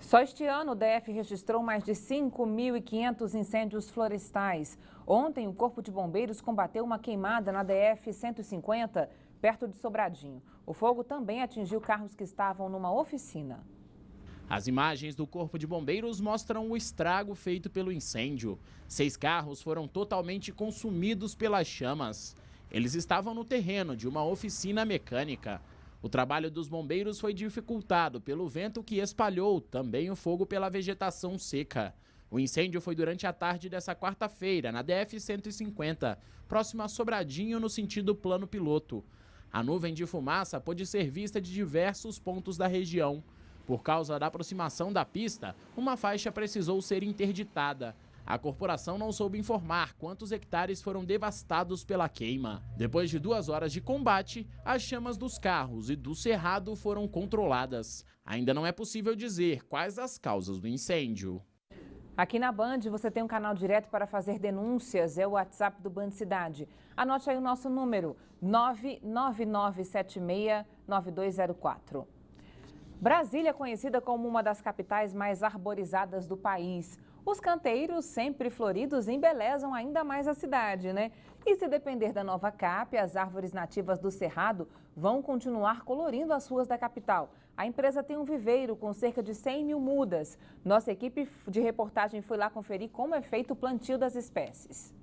Só este ano, o DF registrou mais de 5.500 incêndios florestais. Ontem, o Corpo de Bombeiros combateu uma queimada na DF-150, perto de Sobradinho. O fogo também atingiu carros que estavam numa oficina. As imagens do Corpo de Bombeiros mostram o estrago feito pelo incêndio. 6 carros foram totalmente consumidos pelas chamas. Eles estavam no terreno de uma oficina mecânica. O trabalho dos bombeiros foi dificultado pelo vento que espalhou também o fogo pela vegetação seca. O incêndio foi durante a tarde dessa quarta-feira, na DF-150, próximo a Sobradinho, no sentido plano piloto. A nuvem de fumaça pôde ser vista de diversos pontos da região. Por causa da aproximação da pista, uma faixa precisou ser interditada. A corporação não soube informar quantos hectares foram devastados pela queima. Depois de 2 horas de combate, as chamas dos carros e do cerrado foram controladas. Ainda não é possível dizer quais as causas do incêndio. Aqui na Band você tem um canal direto para fazer denúncias, é o WhatsApp do Band Cidade. Anote aí o nosso número, 999769204. Brasília é conhecida como uma das capitais mais arborizadas do país. Os canteiros, sempre floridos, embelezam ainda mais a cidade, né? E se depender da nova CAP, as árvores nativas do Cerrado vão continuar colorindo as ruas da capital. A empresa tem um viveiro com cerca de 100 mil mudas. Nossa equipe de reportagem foi lá conferir como é feito o plantio das espécies.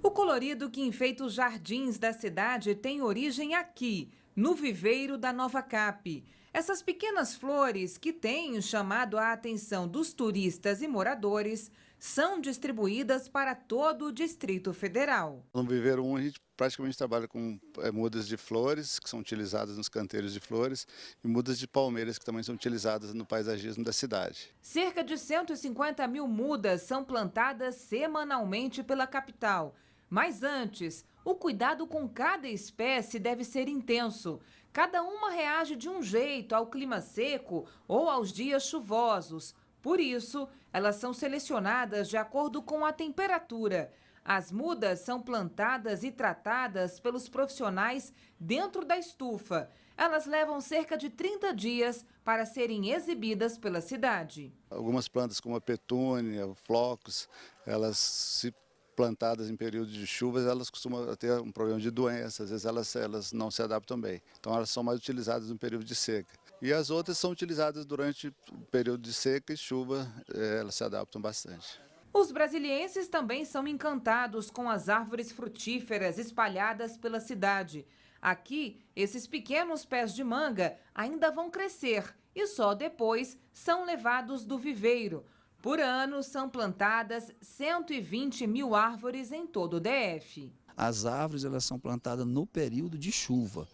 O colorido que enfeita os jardins da cidade tem origem aqui, no viveiro da nova CAP. Essas pequenas flores, que têm chamado a atenção dos turistas e moradores, são distribuídas para todo o Distrito Federal. No Viveiro 1, a gente praticamente trabalha com mudas de flores, que são utilizadas nos canteiros de flores, e mudas de palmeiras, que também são utilizadas no paisagismo da cidade. Cerca de 150 mil mudas são plantadas semanalmente pela capital. Mas antes, o cuidado com cada espécie deve ser intenso. Cada uma reage de um jeito ao clima seco ou aos dias chuvosos. Por isso, elas são selecionadas de acordo com a temperatura. As mudas são plantadas e tratadas pelos profissionais dentro da estufa. Elas levam cerca de 30 dias para serem exibidas pela cidade. Algumas plantas, como a petúnia, flocos, elas se plantadas em período de chuvas, elas costumam ter um problema de doença, às vezes elas não se adaptam bem. Então elas são mais utilizadas no período de seca. E as outras são utilizadas durante o período de seca e chuva, elas se adaptam bastante. Os brasilienses também são encantados com as árvores frutíferas espalhadas pela cidade. Aqui, esses pequenos pés de manga ainda vão crescer e só depois são levados do viveiro. Por ano, são plantadas 120 mil árvores em todo o DF. As árvores elas são plantadas no período de chuva.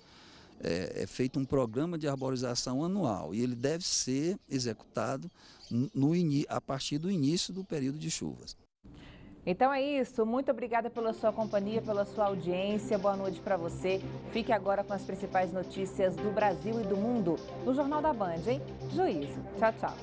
É feito um programa de arborização anual e ele deve ser executado a partir do início do período de chuvas. Então é isso. Muito obrigada pela sua companhia, pela sua audiência. Boa noite para você. Fique agora com as principais notícias do Brasil e do mundo no Jornal da Band, hein? Juízo. Tchau, tchau.